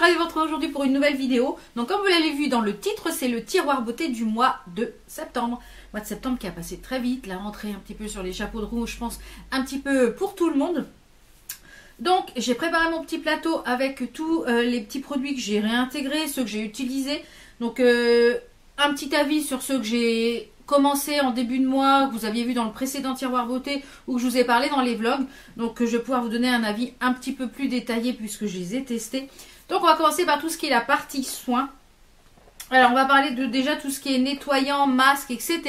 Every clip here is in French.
suis ravie de vous retrouver aujourd'hui pour une nouvelle vidéo. Donc comme vous l'avez vu dans le titre, c'est le tiroir beauté du mois de septembre. Mois de septembre qui a passé très vite, la rentrée un petit peu sur les chapeaux de roue, je pense un petit peu pour tout le monde. Donc j'ai préparé mon petit plateau avec tous les petits produits que j'ai réintégrés, ceux que j'ai utilisés. Donc un petit avis sur ceux que j'ai commencé en début de mois, que vous aviez vu dans le précédent tiroir beauté ou que je vous ai parlé dans les vlogs. Donc je vais pouvoir vous donner un avis un petit peu plus détaillé puisque je les ai testés. Donc on va commencer par tout ce qui est la partie soins. Alors on va parler de déjà tout ce qui est nettoyant, masque, etc.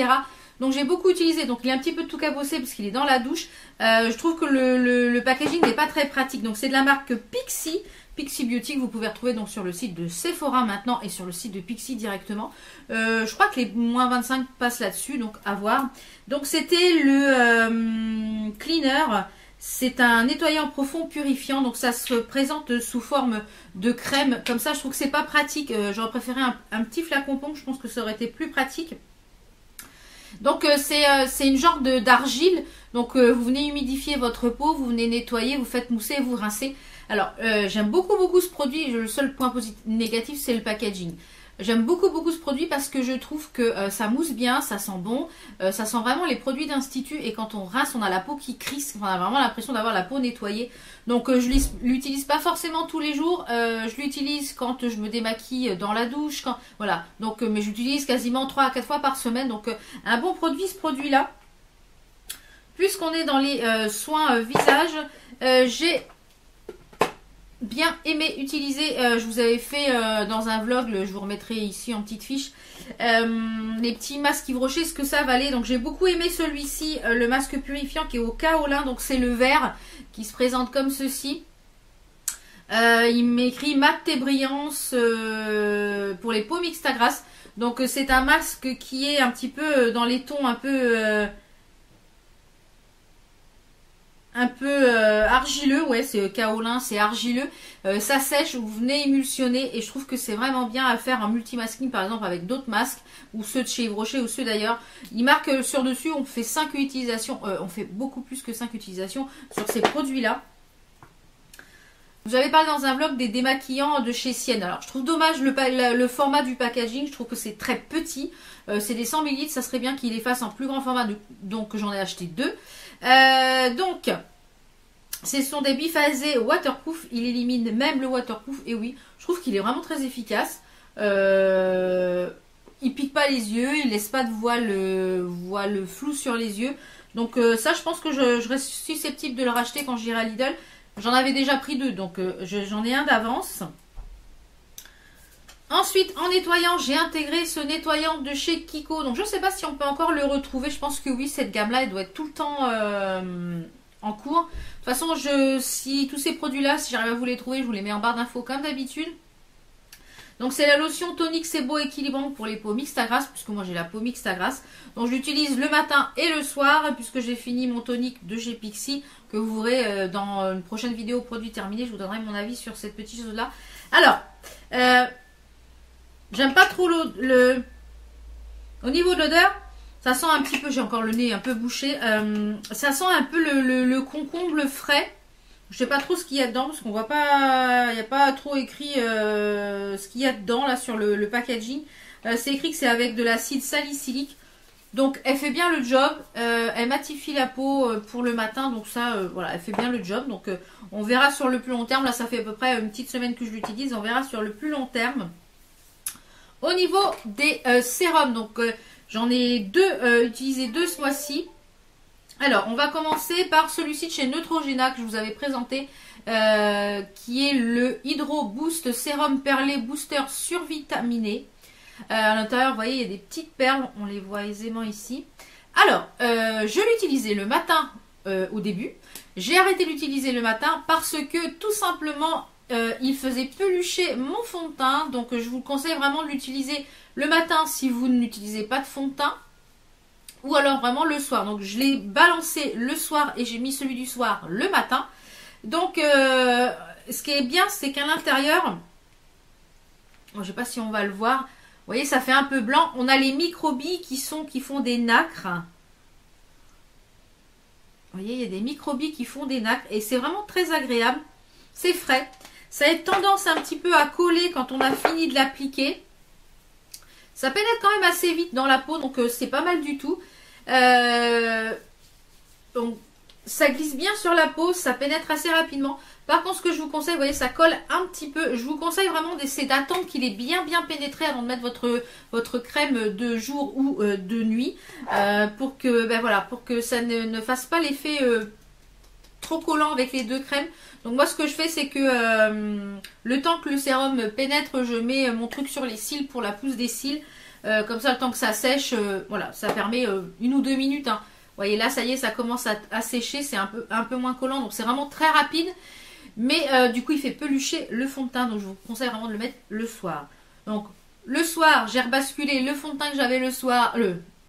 Donc j'ai beaucoup utilisé, donc il est un petit peu tout cabossé parce qu'il est dans la douche. Je trouve que le packaging n'est pas très pratique. Donc c'est de la marque Pixi. Pixi Beauty que vous pouvez retrouver donc sur le site de Sephora maintenant et sur le site de Pixi directement. Je crois que les moins 25 passent là-dessus, donc à voir. Donc c'était le cleaner. C'est un nettoyant profond purifiant, donc ça se présente sous forme de crème. Comme ça, je trouve que c'est pas pratique. J'aurais préféré un petit flacon pompe, je pense que ça aurait été plus pratique. Donc c'est une genre d'argile. Donc vous venez humidifier votre peau, vous venez nettoyer, vous faites mousser et vous rincez. Alors j'aime beaucoup ce produit. Le seul point négatif c'est le packaging. J'aime beaucoup ce produit parce que je trouve que ça mousse bien, ça sent bon, ça sent vraiment les produits d'institut et quand on rince on a la peau qui crisse, on a vraiment l'impression d'avoir la peau nettoyée. Donc je l'utilise pas forcément tous les jours, je l'utilise quand je me démaquille dans la douche, voilà. Donc mais j'utilise quasiment 3 à 4 fois par semaine, donc un bon produit ce produit là. Puisqu'on est dans les soins visage, j'ai bien aimé utiliser, je vous avais fait dans un vlog, je vous remettrai ici en petite fiche, les petits masques Yves Rocher, ce que ça valait. Donc j'ai beaucoup aimé celui-ci, le masque purifiant qui est au kaolin, donc c'est le vert qui se présente comme ceci. Il m'écrit mat et brillance pour les peaux mixtes à grasse. Donc c'est un masque qui est un petit peu dans les tons un peu argileux, ouais, c'est kaolin, c'est argileux, ça sèche, vous venez émulsionner et je trouve que c'est vraiment bien à faire en multimasking par exemple avec d'autres masques ou ceux de chez Yves Rocher ou ceux d'ailleurs. Il marque sur dessus, on fait 5 utilisations, on fait beaucoup plus que 5 utilisations sur ces produits là. Vous avez parlé dans un vlog des démaquillants de chez Sienne. Alors je trouve dommage le format du packaging, je trouve que c'est très petit, c'est des 100 ml, ça serait bien qu'il les fasse en plus grand format, donc j'en ai acheté 2. Donc ce sont des biphasés waterproof, il élimine même le waterproof et oui, je trouve qu'il est vraiment très efficace. Il pique pas les yeux, il laisse pas de voile flou sur les yeux. Donc ça je pense que je reste susceptible de le racheter quand j'irai à Lidl. J'en avais déjà pris 2, donc j'en ai un d'avance. Ensuite, en nettoyant, j'ai intégré ce nettoyant de chez Kiko. Donc, je ne sais pas si on peut encore le retrouver. Je pense que oui, cette gamme-là, elle doit être tout le temps en cours. De toute façon, si tous ces produits-là, si j'arrive à vous les trouver, je vous les mets en barre d'infos comme d'habitude. Donc, c'est la lotion tonique Sebo équilibrant pour les peaux mixtes à grasse, puisque moi, j'ai la peau mixte à grasse. Donc, je l'utilise le matin et le soir, puisque j'ai fini mon tonique de chez Pixi, que vous verrez dans une prochaine vidéo produit terminé. Je vous donnerai mon avis sur cette petite chose-là. Alors, j'aime pas trop au niveau de l'odeur, ça sent un petit peu, j'ai encore le nez un peu bouché, ça sent un peu le concombre frais. Je sais pas trop ce qu'il y a dedans parce qu'on voit pas, il n'y a pas trop écrit ce qu'il y a dedans là sur le packaging. C'est écrit que c'est avec de l'acide salicylique. Donc elle fait bien le job, elle matifie la peau pour le matin, donc ça voilà, elle fait bien le job. Donc on verra sur le plus long terme, là ça fait à peu près une petite semaine que je l'utilise, on verra sur le plus long terme. Au niveau des sérums, donc j'en ai utilisé 2 ce mois-ci. Alors on va commencer par celui-ci de chez Neutrogena que je vous avais présenté, qui est le Hydro Boost Sérum Perlé Booster survitaminé. À l'intérieur, vous voyez, il y a des petites perles, on les voit aisément ici. Alors, je l'utilisais le matin au début. J'ai arrêté d'utiliser le matin parce que tout simplement, il faisait pelucher mon fond de teint. Donc, je vous conseille vraiment de l'utiliser le matin si vous n'utilisez pas de fond de teint. Ou alors vraiment le soir. Donc, je l'ai balancé le soir et j'ai mis celui du soir le matin. Donc, ce qui est bien, c'est qu'à l'intérieur, je ne sais pas si on va le voir. Vous voyez, ça fait un peu blanc. On a les microbilles qui font des nacres. Vous voyez, il y a des microbilles qui font des nacres. Et c'est vraiment très agréable. C'est frais. Ça a tendance un petit peu à coller quand on a fini de l'appliquer. Ça pénètre quand même assez vite dans la peau, donc c'est pas mal du tout. Donc ça glisse bien sur la peau, ça pénètre assez rapidement. Par contre, ce que je vous conseille, vous voyez, ça colle un petit peu. Je vous conseille vraiment d'essayer d'attendre qu'il ait bien pénétré avant de mettre votre crème de jour ou de nuit, pour que, ben voilà, pour que ça ne fasse pas l'effet trop collant avec les deux crèmes. Donc moi, ce que je fais, c'est que le temps que le sérum pénètre, je mets mon truc sur les cils pour la pousse des cils. Comme ça, le temps que ça sèche, voilà, ça permet 1 ou 2 minutes. Hein. Vous voyez, là, ça y est, ça commence à sécher, c'est un peu moins collant, donc c'est vraiment très rapide. Mais du coup, il fait pelucher le fond de teint, donc je vous conseille vraiment de le mettre le soir. Donc, le soir, j'ai rebasculé le fond de teint que j'avais le soir,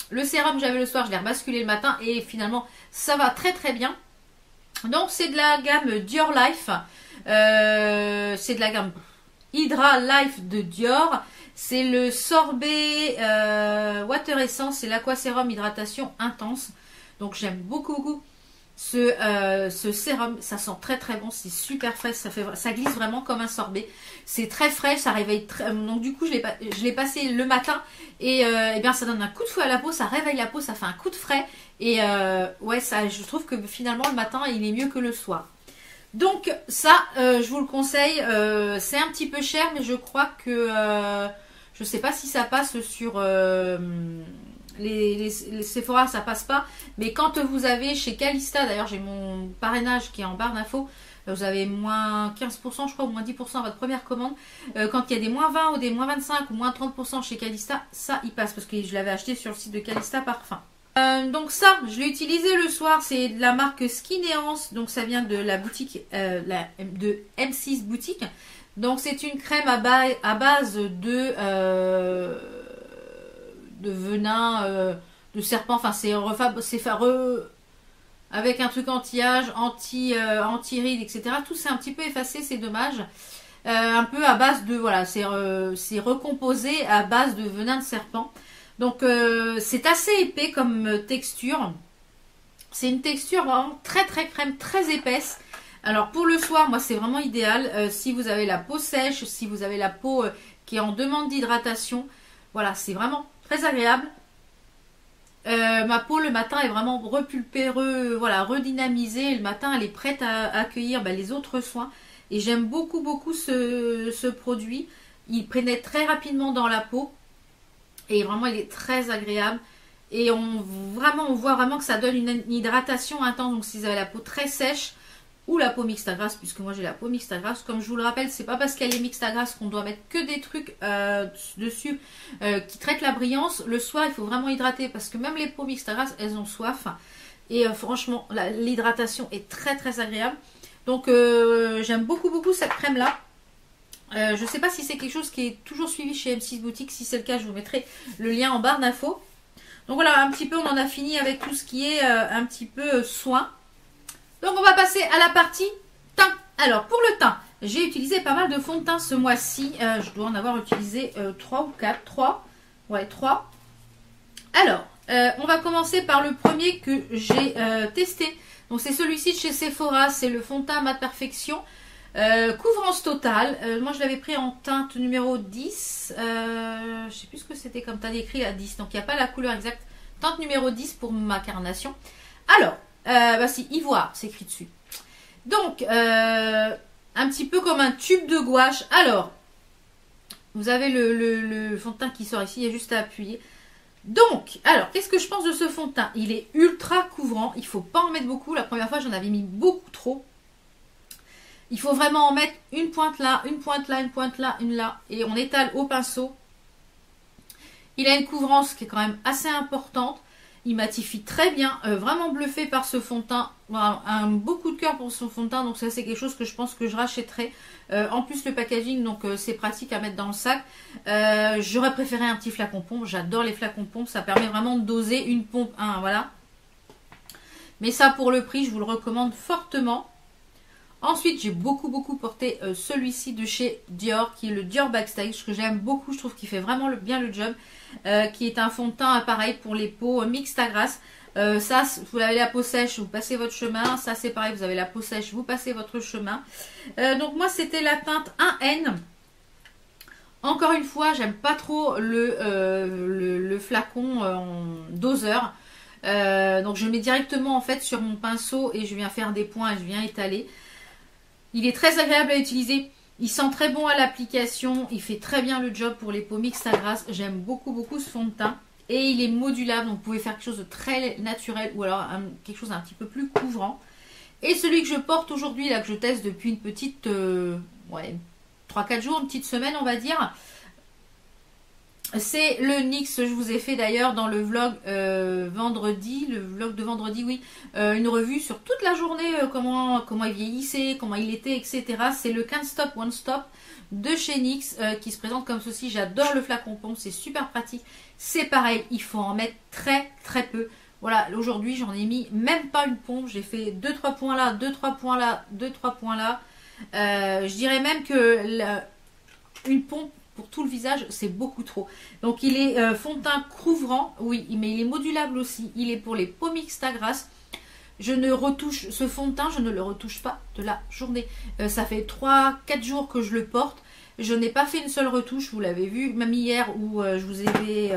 le sérum que j'avais le soir, je l'ai rebasculé le matin, et finalement, ça va très bien. Donc, c'est de la gamme Dior Life, c'est de la gamme Hydra Life de Dior. C'est le sorbet Water Essence, c'est l'Aquasérum Hydratation Intense. Donc j'aime beaucoup ce sérum, ça sent très bon, c'est super frais, ça glisse vraiment comme un sorbet. C'est très frais, ça réveille très... Donc du coup je l'ai passé le matin et bien ça donne un coup de fouet à la peau, ça réveille la peau, ça fait un coup de frais. Et ouais, ça, je trouve que finalement le matin il est mieux que le soir. Donc ça, je vous le conseille, c'est un petit peu cher, mais je crois que... je sais pas si ça passe sur les Sephora, ça passe pas. Mais quand vous avez chez Calista, d'ailleurs j'ai mon parrainage qui est en barre d'infos, vous avez moins 15% je crois, ou moins 10% à votre première commande. Quand il y a des moins 20 ou des moins 25 ou moins 30% chez Calista, ça il passe. Parce que je l'avais acheté sur le site de Calista Parfum. Donc ça, je l'ai utilisé le soir, c'est de la marque Skinéance. Donc ça vient de la boutique de M6 Boutique. Donc c'est une crème à base de venin de serpent. Enfin c'est avec un truc anti-âge, anti-rides, etc. Tout c'est un petit peu effacé, c'est dommage. Un peu à base de, voilà, c'est recomposé à base de venin de serpent. Donc c'est assez épais comme texture. C'est une texture vraiment très crème, très épaisse. Alors pour le soir, moi c'est vraiment idéal. Si vous avez la peau sèche, si vous avez la peau qui est en demande d'hydratation, voilà, c'est vraiment très agréable. Ma peau le matin est vraiment repulpée, voilà, redynamisée. Le matin elle est prête à accueillir les autres soins. Et j'aime beaucoup ce produit. Il pénètre très rapidement dans la peau. Et vraiment il est très agréable. Et on voit vraiment que ça donne une hydratation intense. Donc si vous avez la peau très sèche, ou la peau mixte à grasse, puisque moi j'ai la peau mixte à grasse. Comme je vous le rappelle, c'est pas parce qu'elle est mixte à grasse qu'on doit mettre que des trucs dessus qui traitent la brillance. Le soir, il faut vraiment hydrater, parce que même les peaux mixtes à grasse, elles ont soif. Et franchement, l'hydratation est très agréable. Donc j'aime beaucoup cette crème là. Je sais pas si c'est quelque chose qui est toujours suivi chez M6 Boutique. Si c'est le cas, je vous mettrai le lien en barre d'infos. Donc voilà, un petit peu, on en a fini avec tout ce qui est un petit peu soin. Donc on va passer à la partie teint. Alors pour le teint, j'ai utilisé pas mal de fond de teint ce mois-ci. Je dois en avoir utilisé 3 ou 4. 3. Ouais, 3. Alors, on va commencer par le premier que j'ai testé. Donc c'est celui-ci de chez Sephora. C'est le fond de teint Mat Perfection. Couvrance totale. Moi je l'avais pris en teinte numéro 10. Je sais plus ce que c'était comme teint, écrit à 10. Donc il n'y a pas la couleur exacte. Teinte numéro 10 pour ma carnation. Alors... si, ivoire, c'est écrit dessus. Donc, un petit peu comme un tube de gouache. Alors, vous avez le fond de teint qui sort ici, il y a juste à appuyer. Donc, alors, qu'est-ce que je pense de ce fond de teint? Il est ultra couvrant, il ne faut pas en mettre beaucoup. La première fois, j'en avais mis beaucoup trop. Il faut vraiment en mettre une pointe là, une pointe là, une pointe là, une là. Et on étale au pinceau. Il a une couvrance qui est quand même assez importante. Il matifie très bien, vraiment bluffé par ce fond de teint. Voilà, un beau coup de cœur pour ce fond de teint, donc ça c'est quelque chose que je pense que je rachèterai. En plus le packaging, donc c'est pratique à mettre dans le sac. J'aurais préféré un petit flacon pompe, j'adore les flacons pompes, ça permet vraiment de doser une pompe, voilà. Mais ça pour le prix, je vous le recommande fortement. Ensuite, j'ai beaucoup porté celui-ci de chez Dior, qui est le Dior Backstage, que j'aime beaucoup, je trouve qu'il fait vraiment bien le job. Qui est un fond de teint pareil pour les peaux mixtes à grasse. Ça, vous avez la peau sèche, vous passez votre chemin. Ça, c'est pareil, vous avez la peau sèche, vous passez votre chemin. Donc moi, c'était la teinte 1N. Encore une fois, j'aime pas trop le flacon en doseur. Donc je mets directement en fait sur mon pinceau et je viens faire des points et je viens étaler. Il est très agréable à utiliser. Il sent très bon à l'application. Il fait très bien le job pour les peaux mixtes à grasse. J'aime beaucoup ce fond de teint. Et il est modulable, donc vous pouvez faire quelque chose de très naturel ou alors quelque chose d'un petit peu plus couvrant. Et celui que je porte aujourd'hui, là que je teste depuis une petite 3-4 jours, une petite semaine on va dire, c'est le NYX. Je vous ai fait d'ailleurs dans le vlog vendredi, le vlog de vendredi, oui, une revue sur toute la journée, comment il vieillissait, comment il était, etc. C'est le Can't Stop One Stop de chez NYX qui se présente comme ceci. J'adore le flacon pompe, c'est super pratique. C'est pareil, il faut en mettre très peu. Voilà, aujourd'hui j'en ai mis même pas une pompe, j'ai fait 2-3 points là, 2-3 points là, 2-3 points là. Je dirais même que une pompe pour tout le visage c'est beaucoup trop. Donc il est fond de teint couvrant, oui, mais il est modulable aussi. Il est pour les peaux mixtes à grasse. Je ne retouche ce fond de teint, je ne le retouche pas de la journée. Ça fait 3-4 jours que je le porte. Je n'ai pas fait une seule retouche, vous l'avez vu, même hier où je vous avais,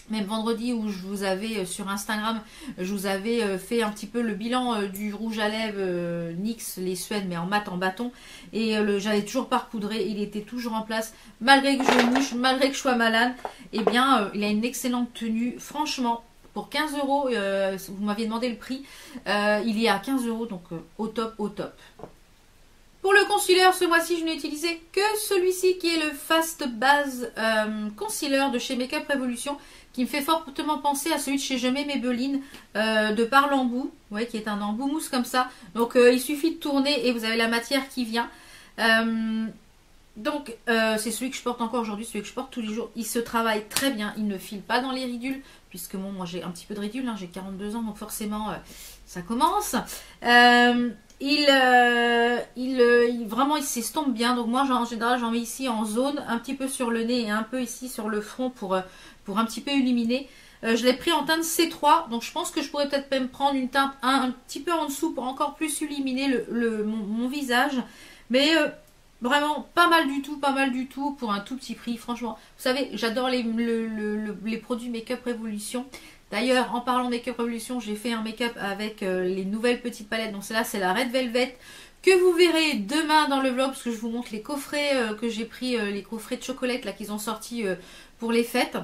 même vendredi où je vous avais sur Instagram, je vous avais fait un petit peu le bilan du rouge à lèvres NYX, les Suèdes, mais en mat, en bâton. Et j'avais toujours pas repoudré, il était toujours en place, malgré que je mouche, malgré que je sois malade. Eh bien, il a une excellente tenue, franchement. Pour 15 euros, vous m'aviez demandé le prix, il est à 15 euros, donc au top, au top. Pour le concealer, ce mois-ci, je n'ai utilisé que celui-ci qui est le Fast Base Concealer de chez Makeup Revolution, qui me fait fortement penser à celui de chez Je mets Maybelline de par l'embout, ouais, qui est un embout mousse comme ça. Donc il suffit de tourner et vous avez la matière qui vient. Donc c'est celui que je porte encore aujourd'hui, celui que je porte tous les jours. Il se travaille très bien, il ne file pas dans les ridules, puisque bon, moi j'ai un petit peu de ridules, hein, j'ai 42 ans, donc forcément ça commence. Vraiment il s'estompe bien, donc moi en général j'en mets ici en zone, un petit peu sur le nez et un peu ici sur le front pour un petit peu illuminer. Je l'ai pris en teinte C3, donc je pense que je pourrais peut-être même prendre une teinte un petit peu en dessous pour encore plus illuminer mon visage. Mais vraiment pas mal du tout pour un tout petit prix, franchement. Vous savez, j'adore les produits Makeup Revolution. D'ailleurs, en parlant Makeup Revolution, j'ai fait un make-up avec les nouvelles petites palettes. Donc celle-là, c'est la Red Velvet que vous verrez demain dans le vlog, parce que je vous montre les coffrets que j'ai pris, les coffrets de chocolate là qu'ils ont sortis pour les fêtes.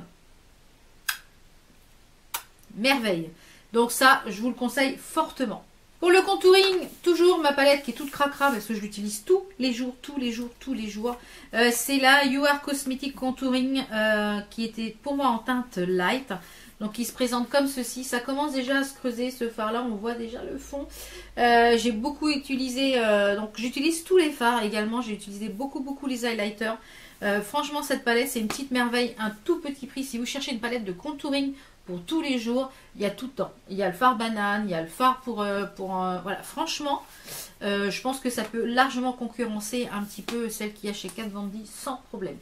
Merveille. Donc ça, je vous le conseille fortement. Pour le contouring, toujours ma palette qui est toute cracra parce que je l'utilise tous les jours. C'est la You Are Cosmetic Contouring qui était pour moi en teinte light. Donc il se présente comme ceci. Ça commence déjà à se creuser ce fard là, on voit déjà le fond. J'ai beaucoup utilisé, donc j'utilise tous les fards également. J'ai utilisé beaucoup les highlighters. Franchement cette palette c'est une petite merveille, un tout petit prix. Si vous cherchez une palette de contouring pour tous les jours, il y a tout le temps. Il y a le fard banane, il y a le fard voilà, franchement, je pense que ça peut largement concurrencer un petit peu celle qu'il y a chez Kat Von D sans problème.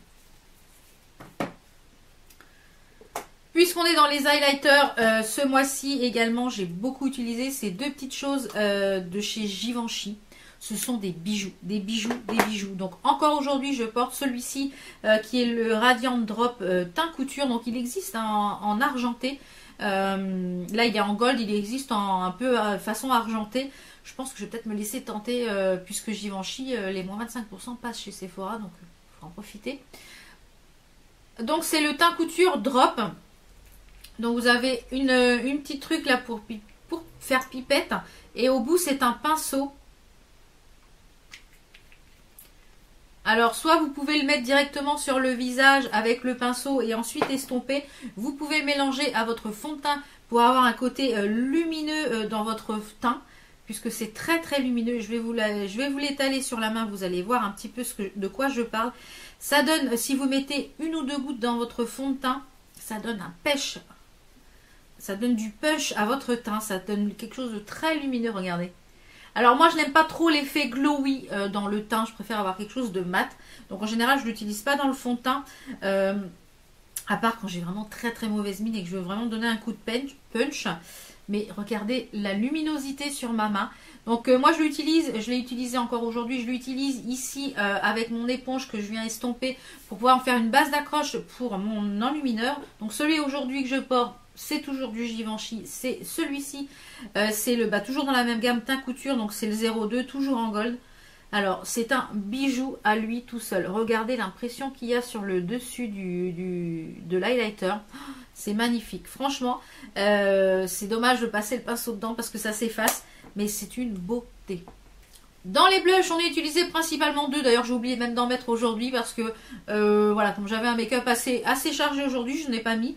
Puisqu'on est dans les highlighters, ce mois-ci également, j'ai beaucoup utilisé ces deux petites choses de chez Givenchy. Ce sont des bijoux. Donc encore aujourd'hui, je porte celui-ci qui est le Radiant Drop teint couture. Donc il existe en argenté. Là, il est en gold, il existe un peu façon argentée. Je pense que je vais peut-être me laisser tenter puisque Givenchy, les moins 25% passent chez Sephora. Donc il faut en profiter. Donc c'est le teint couture Drop. Donc vous avez une petite truc là pour faire pipette. Et au bout, c'est un pinceau. Alors, soit vous pouvez le mettre directement sur le visage avec le pinceau et ensuite estomper. Vous pouvez le mélanger à votre fond de teint pour avoir un côté lumineux dans votre teint. Puisque c'est très lumineux. Je vais vous l'étaler sur la main. Vous allez voir un petit peu de quoi je parle. Ça donne, si vous mettez une ou deux gouttes dans votre fond de teint, ça donne un pêche. Ça donne du punch à votre teint. Ça donne quelque chose de très lumineux. Regardez. Alors moi je n'aime pas trop l'effet glowy dans le teint, je préfère avoir quelque chose de mat. Donc en général je ne l'utilise pas dans le fond de teint. À part quand j'ai vraiment très très mauvaise mine et que je veux vraiment donner un coup de punch. Mais regardez la luminosité sur ma main. Donc moi je l'ai utilisé encore aujourd'hui. Je l'utilise ici avec mon éponge que je viens estomper pour pouvoir en faire une base d'accroche pour mon enlumineur. Donc celui aujourd'hui que je porte, c'est toujours du Givenchy. C'est celui-ci. C'est le toujours dans la même gamme teint couture. Donc c'est le 02, toujours en gold. Alors, c'est un bijou à lui tout seul. Regardez l'impression qu'il y a sur le dessus de l'highlighter. C'est magnifique. Franchement, c'est dommage de passer le pinceau dedans parce que ça s'efface. Mais c'est une beauté. Dans les blushs, on a utilisé principalement deux. D'ailleurs, j'ai oublié même d'en mettre aujourd'hui parce que, voilà, comme j'avais un make-up assez chargé aujourd'hui, je n'ai pas mis.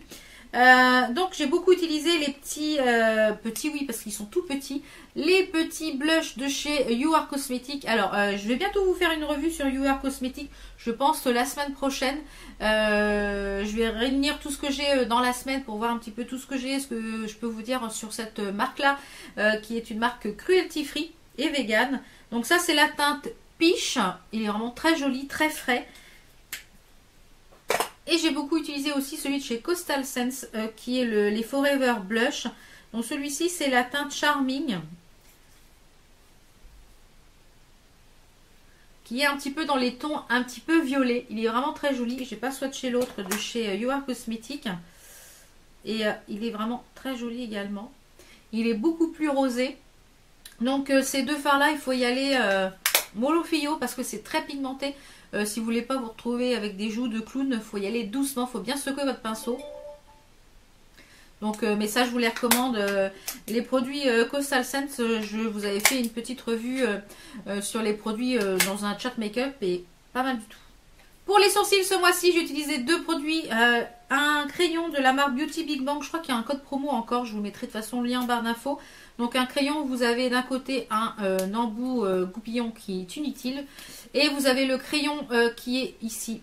Donc j'ai beaucoup utilisé les petits oui parce qu'ils sont tout petits, les petits blushs de chez You Are Cosmetics. Alors je vais bientôt vous faire une revue sur You Are Cosmetics, je pense la semaine prochaine. Je vais réunir tout ce que j'ai dans la semaine pour voir un petit peu tout ce que j'ai, ce que je peux vous dire sur cette marque là, qui est une marque cruelty free et vegan. Donc ça c'est la teinte Peach, il est vraiment très joli, très frais. Et j'ai beaucoup utilisé aussi celui de chez Coastal Scents qui est les Forever Blush. Donc celui-ci c'est la teinte Charming. Qui est un petit peu dans les tons un petit peu violets. Il est vraiment très joli. J'ai pas swatché l'autre de chez You Are Cosmetics. Et il est vraiment très joli également. Il est beaucoup plus rosé. Donc ces deux fards là il faut y aller mollo fillo parce que c'est très pigmenté. Si vous voulez pas vous retrouver avec des joues de clown, il faut y aller doucement, il faut bien secouer votre pinceau. Donc, mais ça je vous les recommande. Les produits Coastal Scents, je vous avais fait une petite revue sur les produits dans un chat make-up et pas mal du tout. Pour les sourcils ce mois-ci, j'ai utilisé deux produits. Un crayon de la marque Beauty Big Bang, je crois qu'il y a un code promo encore, je vous mettrai de toute façon le lien en barre d'infos. Donc un crayon, vous avez d'un côté un embout goupillon qui est inutile. Et vous avez le crayon qui est ici.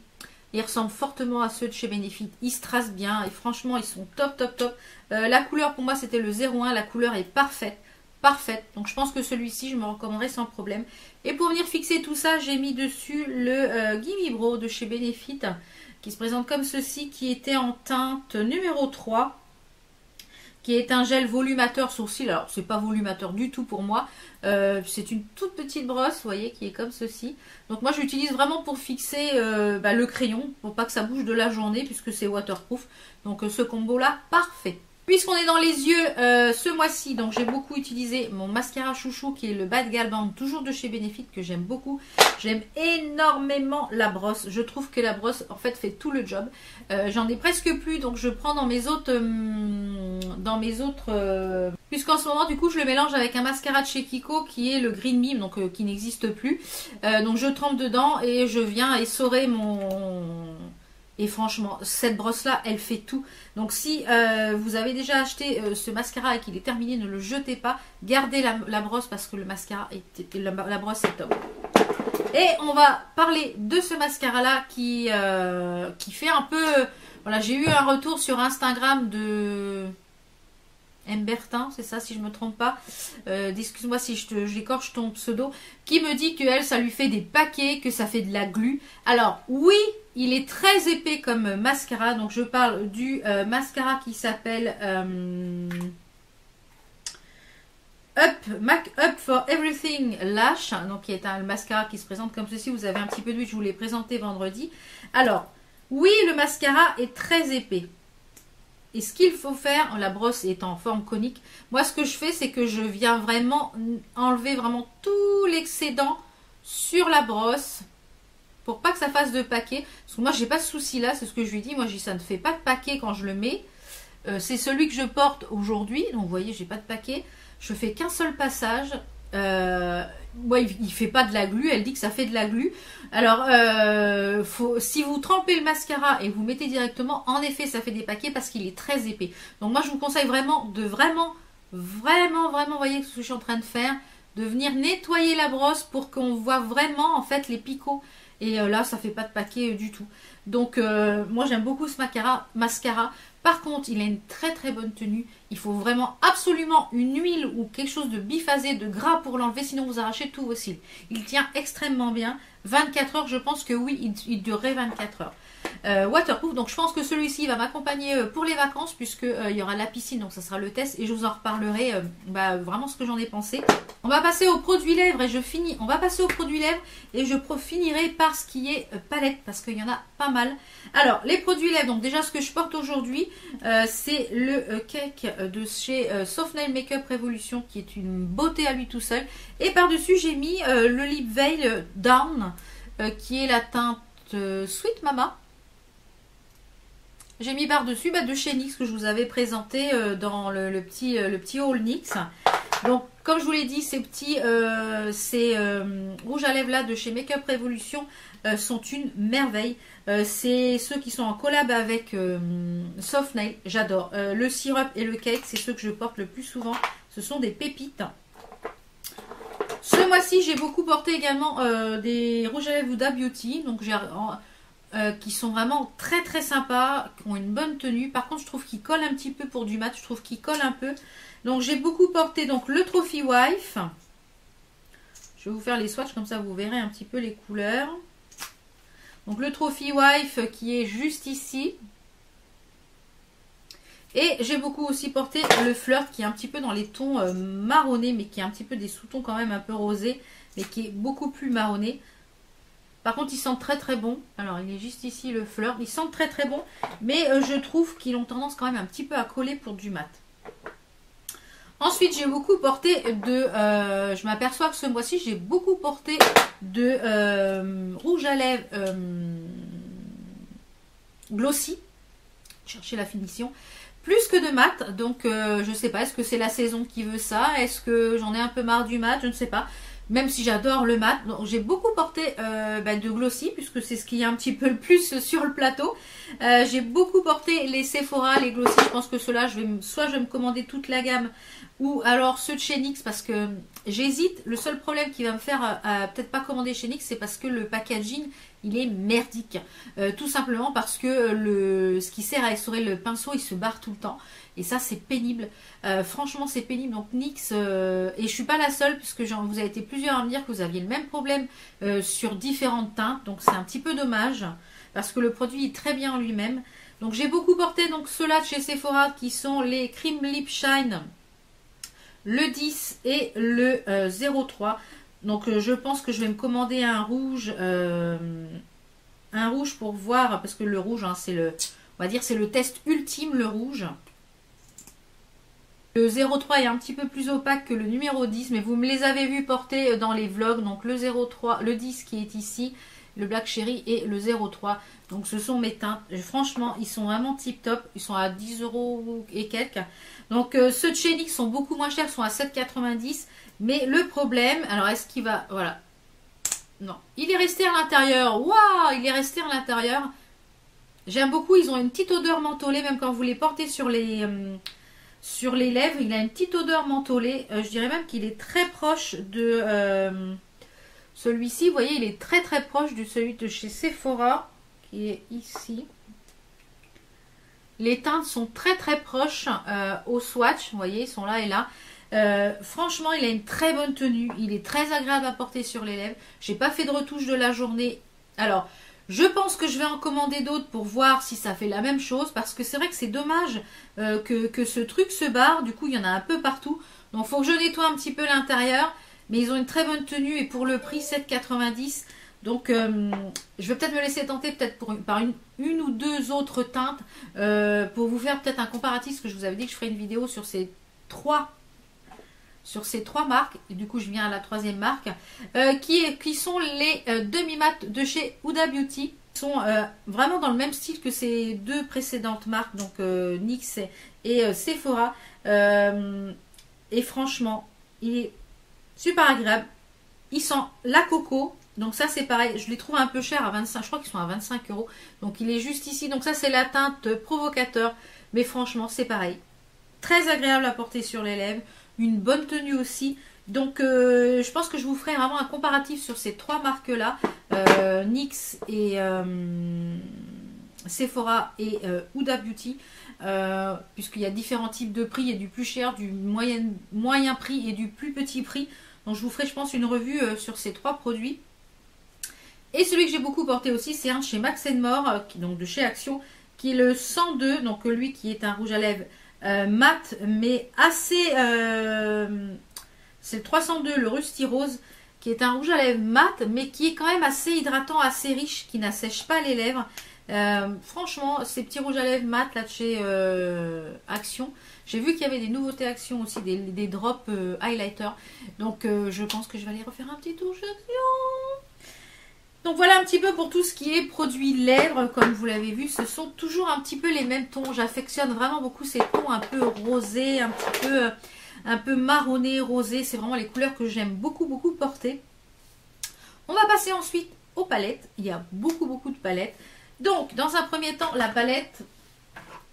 Il ressemble fortement à ceux de chez Benefit. Ils se tracent bien et franchement ils sont top top top. La couleur pour moi c'était le 01. La couleur est parfaite. Parfaite. Donc je pense que celui-ci je me recommanderais sans problème. Et pour venir fixer tout ça, j'ai mis dessus le Gimme Brow de chez Benefit. Qui se présente comme ceci. Qui était en teinte numéro 3. Qui est un gel volumateur sourcil. Alors c'est pas volumateur du tout pour moi. C'est une toute petite brosse, vous voyez, qui est comme ceci. Donc moi j'utilise vraiment pour fixer le crayon, pour pas que ça bouge de la journée, puisque c'est waterproof. Donc ce combo là, parfait. Puisqu'on est dans les yeux ce mois-ci, donc j'ai beaucoup utilisé mon mascara chouchou qui est le Bad Gal Band, toujours de chez Benefit, que j'aime beaucoup. J'aime énormément la brosse. Je trouve que la brosse en fait tout le job. J'en ai presque plus, donc je prends dans mes autres puisqu'en ce moment du coup je le mélange avec un mascara de chez Kiko qui est le Green Beam, donc qui n'existe plus. Donc je trempe dedans et je viens essorer mon... Et franchement, cette brosse-là, elle fait tout. Donc si vous avez déjà acheté ce mascara et qu'il est terminé, ne le jetez pas. Gardez la brosse parce que le mascara la brosse est top. Et on va parler de ce mascara-là qui fait un peu... Voilà, j'ai eu un retour sur Instagram de... Embertin, c'est ça si je me trompe pas. Excuse-moi si j'écorche ton pseudo. Qui me dit que elle, ça lui fait des paquets, que ça fait de la glu. Alors oui, il est très épais comme mascara. Donc je parle du mascara qui s'appelle Up for Everything Lash. Donc qui est un mascara qui se présente comme ceci. Vous avez un petit peu de lui, je vous l'ai présenté vendredi. Alors oui, le mascara est très épais. Et ce qu'il faut faire, la brosse est en forme conique. Moi, ce que je fais, c'est que je viens vraiment enlever vraiment tout l'excédent sur la brosse pour pas que ça fasse de paquet. Parce que moi, j'ai pas ce souci-là, c'est ce que je lui dis. Moi, je dis ça ne fait pas de paquet quand je le mets. C'est celui que je porte aujourd'hui. Donc, vous voyez, j'ai pas de paquet. Je fais qu'un seul passage. Ouais, il fait pas de la glu, elle dit que ça fait de la glu. Alors si vous trempez le mascara et vous mettez directement, en effet ça fait des paquets parce qu'il est très épais. Donc moi je vous conseille vraiment de vraiment, vous voyez ce que je suis en train de faire, de venir nettoyer la brosse pour qu'on voit vraiment en fait les picots. Et là ça fait pas de paquet du tout. Donc moi j'aime beaucoup ce mascara. Par contre, il a une très très bonne tenue. Il faut vraiment absolument une huile ou quelque chose de biphasé, de gras pour l'enlever, sinon vous arrachez tous vos cils. Il tient extrêmement bien. 24 heures, je pense que oui, il durerait 24 heures. waterproof. Donc je pense que celui-ci va m'accompagner pour les vacances, puisque il y aura la piscine, donc ça sera le test et je vous en reparlerai vraiment ce que j'en ai pensé. On va passer aux produits lèvres et on va passer aux produits lèvres et je finirai par ce qui est palette, parce qu'il y en a pas mal. Alors les produits lèvres, donc déjà ce que je porte aujourd'hui, c'est le cake de chez Soft Nail Makeup Revolution, qui est une beauté à lui tout seul. Et par-dessus j'ai mis le Lip Veil Down, qui est la teinte Sweet Mama. J'ai mis par-dessus de chez NYX, que je vous avais présenté dans le petit haul NYX. Donc comme je vous l'ai dit, ces rouges à lèvres là de chez Makeup Revolution sont une merveille. C'est ceux qui sont en collab avec Soft Nail, j'adore. Le syrup et le cake, c'est ceux que je porte le plus souvent. Ce sont des pépites. Ce mois-ci, j'ai beaucoup porté également des rouges à lèvres Huda Beauty, donc qui sont vraiment très très sympas, qui ont une bonne tenue. Par contre, je trouve qu'ils collent un petit peu pour du mat, je trouve qu'ils collent un peu. Donc j'ai beaucoup porté donc le Trophy Wife. Je vais vous faire les swatchs, comme ça vous verrez un petit peu les couleurs. Donc le Trophy Wife qui est juste ici. Et j'ai beaucoup aussi porté le Flirt, qui est un petit peu dans les tons marronnés, mais qui est un petit peu des sous-tons quand même un peu rosés, mais qui est beaucoup plus marronné. Par contre, ils sentent très très bon. Alors, il est juste ici le Flirt. Ils sentent très très bon, mais je trouve qu'ils ont tendance quand même un petit peu à coller pour du mat. Ensuite, j'ai beaucoup porté je m'aperçois que ce mois-ci, j'ai beaucoup porté de rouge à lèvres glossy. Chercher la finition. Plus que de mat, donc je sais pas, est-ce que c'est la saison qui veut ça? Est-ce que j'en ai un peu marre du mat? Je ne sais pas. Même si j'adore le mat, j'ai beaucoup porté de glossy, puisque c'est ce qui est un petit peu le plus sur le plateau. J'ai beaucoup porté les Sephora, les glossy. Je pense que ceux-là, soit je vais me commander toute la gamme, ou alors ceux de chez NYX, parce que j'hésite. Le seul problème qui va me faire peut-être pas commander chez NYX, c'est parce que le packaging, il est merdique. Tout simplement parce que ce qui sert à essorer le pinceau, il se barre tout le temps. Et ça, c'est pénible. Franchement, c'est pénible. Donc NYX, et je suis pas la seule, puisque vous avez été plusieurs à me dire que vous aviez le même problème sur différentes teintes. Donc c'est un petit peu dommage, parce que le produit est très bien en lui-même. Donc j'ai beaucoup porté donc ceux-là de chez Sephora, qui sont les Cream Lip Shine, le 10 et le 03. Donc je pense que je vais me commander un rouge pour voir, parce que le rouge, hein, on va dire c'est le test ultime, le rouge. Le 03 est un petit peu plus opaque que le numéro 10, mais vous me les avez vus porter dans les vlogs. Donc le 03, le 10 qui est ici, le Black Cherry et le 03. Donc ce sont mes teintes. Franchement, ils sont vraiment tip top. Ils sont à 10 € et quelques. Donc ceux de chez NYX sont beaucoup moins chers, sont à 7,90 €. Mais le problème, alors est-ce qu'il va... Voilà. Non, il est resté à l'intérieur. Waouh, il est resté à l'intérieur. J'aime beaucoup, ils ont une petite odeur mentholée, même quand vous les portez sur les lèvres, il a une petite odeur mentholée. Je dirais même qu'il est très proche de celui-ci. Vous voyez, il est très très proche de celui de chez Sephora, qui est ici. Les teintes sont très très proches au swatch. Vous voyez, ils sont là et là. Franchement, il a une très bonne tenue. Il est très agréable à porter sur les lèvres. J'ai pas fait de retouche de la journée. Alors, je pense que je vais en commander d'autres pour voir si ça fait la même chose. Parce que c'est vrai que c'est dommage que ce truc se barre. Du coup, il y en a un peu partout. Donc, il faut que je nettoie un petit peu l'intérieur. Mais ils ont une très bonne tenue. Et pour le prix, 7,90 €. Donc, je vais peut-être me laisser tenter par une ou deux autres teintes. Pour vous faire peut-être un comparatif. Parce que je vous avais dit que je ferais une vidéo sur ces trois marques, et du coup je viens à la troisième marque, qui sont les demi-mat de chez Huda Beauty. Ils sont vraiment dans le même style que ces deux précédentes marques, donc NYX et Sephora. Et franchement, il est super agréable. Il sent la coco. Donc ça c'est pareil, je les trouve un peu chers à 25, je crois qu'ils sont à 25 €. Donc il est juste ici. Donc ça c'est la teinte provocateur. Mais franchement c'est pareil. Très agréable à porter sur les lèvres. Une bonne tenue aussi. Donc je pense que je vous ferai vraiment un comparatif sur ces trois marques là. NYX et Sephora et Huda Beauty. Puisqu'il y a différents types de prix. Il y a du plus cher, du moyen prix et du plus petit prix. Donc je vous ferai je pense une revue sur ces trois produits. Et celui que j'ai beaucoup porté aussi, c'est un de chez Max More, donc de chez Action, qui est le 102, donc lui qui est un rouge à lèvres mat, mais assez... c'est le 302, le Rusty Rose, qui est un rouge à lèvres mat, mais qui est quand même assez hydratant, assez riche, qui n'assèche pas les lèvres. Franchement, ces petits rouges à lèvres mat là de chez Action, j'ai vu qu'il y avait des nouveautés Action aussi, des drops highlighter. Donc je pense que je vais aller refaire un petit tour chez Action. Donc voilà un petit peu pour tout ce qui est produits lèvres. Comme vous l'avez vu, ce sont toujours un petit peu les mêmes tons. J'affectionne vraiment beaucoup ces tons un peu rosés, un peu marronné, rosé. C'est vraiment les couleurs que j'aime beaucoup porter. On va passer ensuite aux palettes. Il y a beaucoup de palettes. Donc dans un premier temps, la palette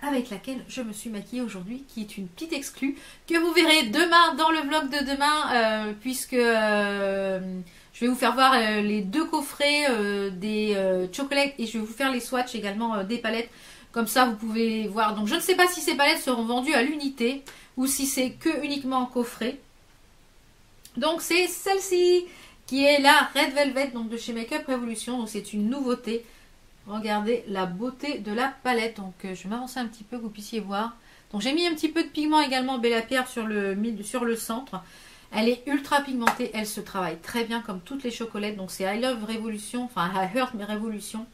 avec laquelle je me suis maquillée aujourd'hui, qui est une petite exclue que vous verrez demain dans le vlog de demain, puisque je vais vous faire voir les deux coffrets des chocolates, et je vais vous faire les swatchs également des palettes. Comme ça, vous pouvez voir. Donc, je ne sais pas si ces palettes seront vendues à l'unité ou si c'est que uniquement en coffret. Donc, c'est celle-ci qui est la Red Velvet, donc de chez Makeup Revolution. Donc, c'est une nouveauté. Regardez la beauté de la palette. Donc, je vais m'avancer un petit peu que vous puissiez voir. Donc, j'ai mis un petit peu de pigment également Bella Pierre sur le centre. Elle est ultra pigmentée, elle se travaille très bien comme toutes les chocolates. Donc c'est I Love Revolution, enfin I Heart mais Revolution.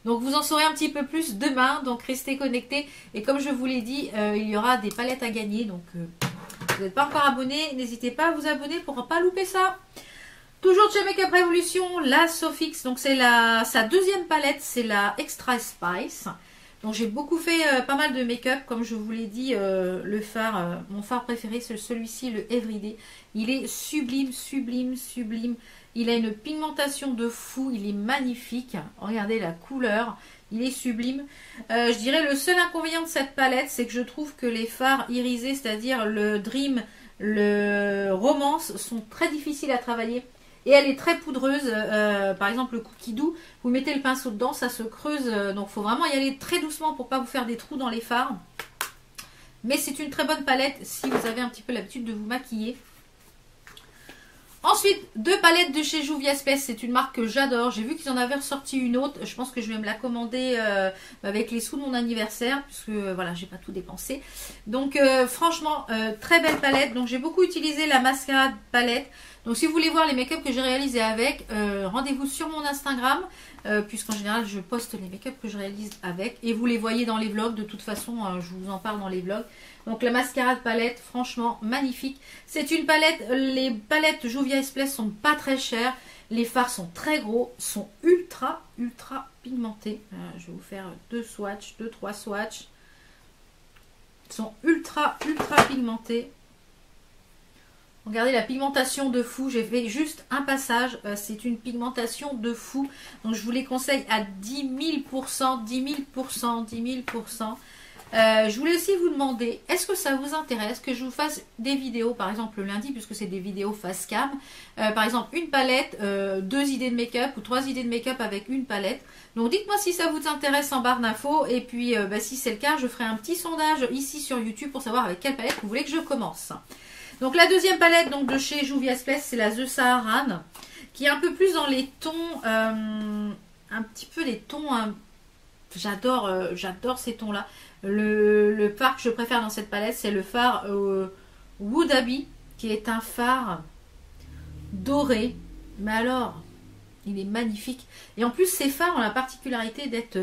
Donc vous en saurez un petit peu plus demain, donc restez connectés. Et comme je vous l'ai dit, il y aura des palettes à gagner. Donc vous n'êtes pas encore abonné, n'hésitez pas à vous abonner pour ne pas louper ça. Toujours chez Makeup Revolution, la Sofix, donc c'est sa deuxième palette, c'est la Extra Spice. Donc j'ai beaucoup fait pas mal de make-up, comme je vous l'ai dit, le fard, mon fard préféré c'est celui-ci, le Everyday. Il est sublime. Il a une pigmentation de fou, il est magnifique. Regardez la couleur, il est sublime. Je dirais le seul inconvénient de cette palette, c'est que je trouve que les fards irisés, c'est-à-dire le Dream, le Romance, sont très difficiles à travailler. Et elle est très poudreuse, par exemple le Cookie Doux, vous mettez le pinceau dedans, ça se creuse, donc il faut vraiment y aller très doucement pour ne pas vous faire des trous dans les fards. Mais c'est une très bonne palette si vous avez un petit peu l'habitude de vous maquiller. Ensuite, deux palettes de chez Juvia Space, c'est une marque que j'adore. J'ai vu qu'ils en avaient ressorti une autre. Je pense que je vais me la commander avec les sous de mon anniversaire, puisque voilà, j'ai pas tout dépensé. Donc franchement, très belle palette. Donc j'ai beaucoup utilisé la mascarade palette. Donc si vous voulez voir les make-up que j'ai réalisés avec, rendez-vous sur mon Instagram, puisqu'en général je poste les make-up que je réalise avec. Et vous les voyez dans les vlogs, de toute façon je vous en parle dans les vlogs. Donc la mascarade palette, franchement magnifique. C'est une palette, les palettes Juvia Space sont pas très chères. Les fards sont très gros, sont ultra pigmentés. Je vais vous faire deux, trois swatchs. Ils sont ultra pigmentés. Regardez la pigmentation de fou, j'ai fait juste un passage, c'est une pigmentation de fou. Donc je vous les conseille à 10 000%, 10 000%, 10 000%. Je voulais aussi vous demander, est-ce que ça vous intéresse que je vous fasse des vidéos, par exemple le lundi, puisque c'est des vidéos face cam, par exemple une palette, deux idées de make-up ou trois idées de make-up avec une palette. Donc dites-moi si ça vous intéresse en barre d'infos, et puis si c'est le cas, je ferai un petit sondage ici sur YouTube pour savoir avec quelle palette vous voulez que je commence. Donc la deuxième palette donc, de chez Juvia Space, c'est la The Saharan, qui est un peu plus dans les tons, un petit peu les tons, j'adore ces tons-là. Le fard que je préfère dans cette palette, c'est le fard Wood Abbey, qui est un fard doré. Mais alors, il est magnifique. Et en plus, ces fards ont la particularité d'être,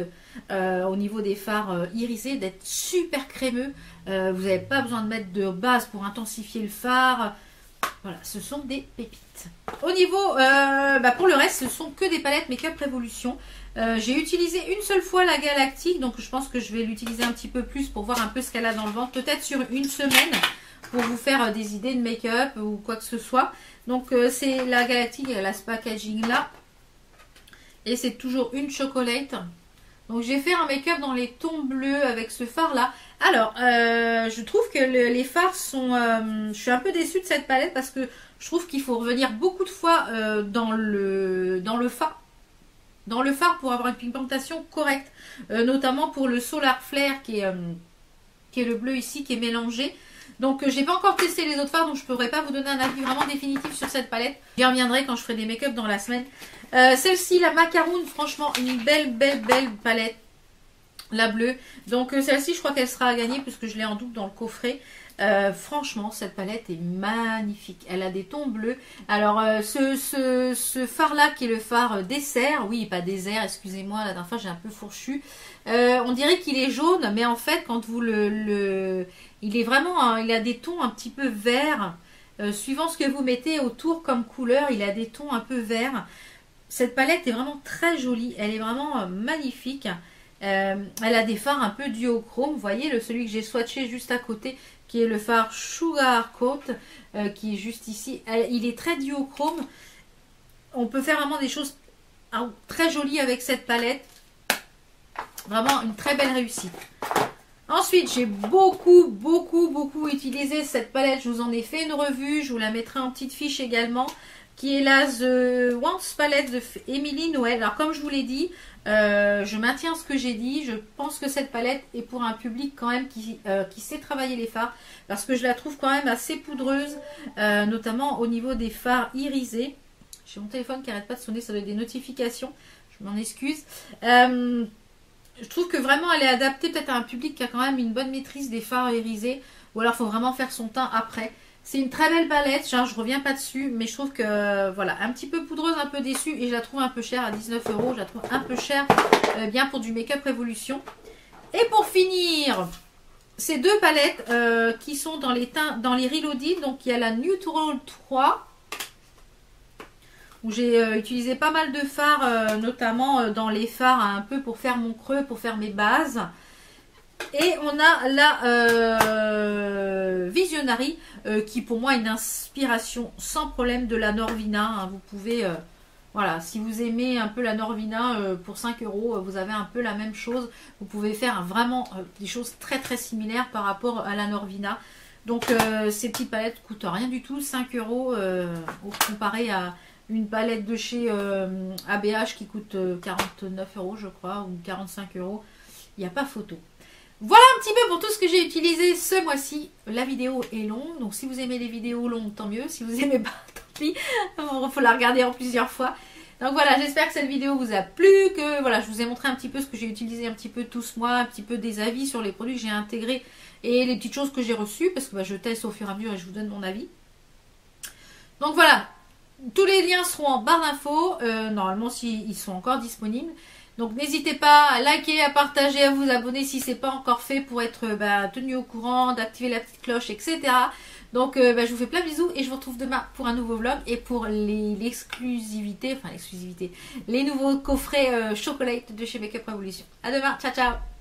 au niveau des fards irisés, d'être super crémeux. Vous n'avez pas besoin de mettre de base pour intensifier le fard. Voilà, ce sont des pépites. Au niveau, pour le reste, ce sont que des palettes Makeup Revolution. J'ai utilisé une seule fois la Galactique, donc je pense que je vais l'utiliser un petit peu plus pour voir un peu ce qu'elle a dans le ventre. Peut-être sur une semaine pour vous faire des idées de make-up ou quoi que ce soit. Donc c'est la Galactique, elle a ce packaging là. Et c'est toujours une chocolate. Donc j'ai fait un make-up dans les tons bleus avec ce fard là. Alors je trouve que les fards sont... je suis un peu déçue de cette palette parce que je trouve qu'il faut revenir beaucoup de fois dans le fard. Dans le fard pour avoir une pigmentation correcte. Notamment pour le Solar Flare qui est le bleu ici qui est mélangé. Donc j'ai pas encore testé les autres fards, donc je pourrais pas vous donner un avis vraiment définitif sur cette palette. J'y reviendrai quand je ferai des make-up dans la semaine. Celle-ci, la Macaroon, franchement une belle palette. La bleue. Donc celle-ci, je crois qu'elle sera à gagner puisque je l'ai en double dans le coffret. Franchement, cette palette est magnifique. Elle a des tons bleus. Alors, ce phare-là, qui est le phare dessert, oui, pas désert, excusez-moi, la dernière fois, j'ai un peu fourchu. On dirait qu'il est jaune, mais en fait, quand vous il est vraiment, il a des tons un petit peu verts. Suivant ce que vous mettez autour comme couleur, il a des tons un peu verts. Cette palette est vraiment très jolie. Elle est vraiment magnifique. Elle a des fards un peu duochrome. Vous voyez, celui que j'ai swatché juste à côté, qui est le phare Sugar Coat, qui est juste ici. Il est très duochrome. On peut faire vraiment des choses très jolies avec cette palette. Vraiment une très belle réussite. Ensuite, j'ai beaucoup utilisé cette palette. Je vous en ai fait une revue. Je vous la mettrai en petite fiche également. Qui est la The Once Palette de Emily Noël. Alors, comme je vous l'ai dit, je maintiens ce que j'ai dit. Je pense que cette palette est pour un public quand même qui sait travailler les fards. Parce que je la trouve quand même assez poudreuse. Notamment au niveau des fards irisés. J'ai mon téléphone qui n'arrête pas de sonner. Ça doit être des notifications. Je m'en excuse. Je trouve que vraiment elle est adaptée peut-être à un public qui a quand même une bonne maîtrise des fards irisés. Ou alors il faut vraiment faire son teint après. C'est une très belle palette, genre, je reviens pas dessus, mais je trouve que voilà, un petit peu poudreuse, un peu déçue, et je la trouve un peu chère à 19 €. Je la trouve un peu chère, bien pour du Make-up Révolution. Et pour finir, ces deux palettes qui sont dans les teints, dans les Reloaded. Donc il y a la Neutral 3, où j'ai utilisé pas mal de fards, notamment dans les fards un peu pour faire mon creux, pour faire mes bases. Et on a la Visionary qui pour moi est une inspiration sans problème de la Norvina. Hein. Vous pouvez, voilà, si vous aimez un peu la Norvina pour 5 €, vous avez un peu la même chose. Vous pouvez faire vraiment des choses très similaires par rapport à la Norvina. Donc ces petites palettes coûtent rien du tout, 5 € comparé à une palette de chez ABH qui coûte 49 € je crois, ou 45 €. Il n'y a pas photo. Voilà un petit peu pour tout ce que j'ai utilisé ce mois-ci. La vidéo est longue, donc si vous aimez les vidéos longues, tant mieux. Si vous aimez pas, tant pis. Il faut la regarder en plusieurs fois. Donc voilà, j'espère que cette vidéo vous a plu, que voilà, je vous ai montré un petit peu ce que j'ai utilisé un petit peu tout ce mois, un petit peu des avis sur les produits que j'ai intégrés et les petites choses que j'ai reçues, parce que je teste au fur et à mesure et je vous donne mon avis. Donc voilà, tous les liens seront en barre d'infos, normalement s'ils sont encore disponibles. Donc n'hésitez pas à liker, à partager, à vous abonner si ce n'est pas encore fait pour être tenu au courant, d'activer la petite cloche, etc. Donc je vous fais plein de bisous et je vous retrouve demain pour un nouveau vlog et pour l'exclusivité, les nouveaux coffrets chocolate de chez Make-up Revolution. À demain, ciao ciao.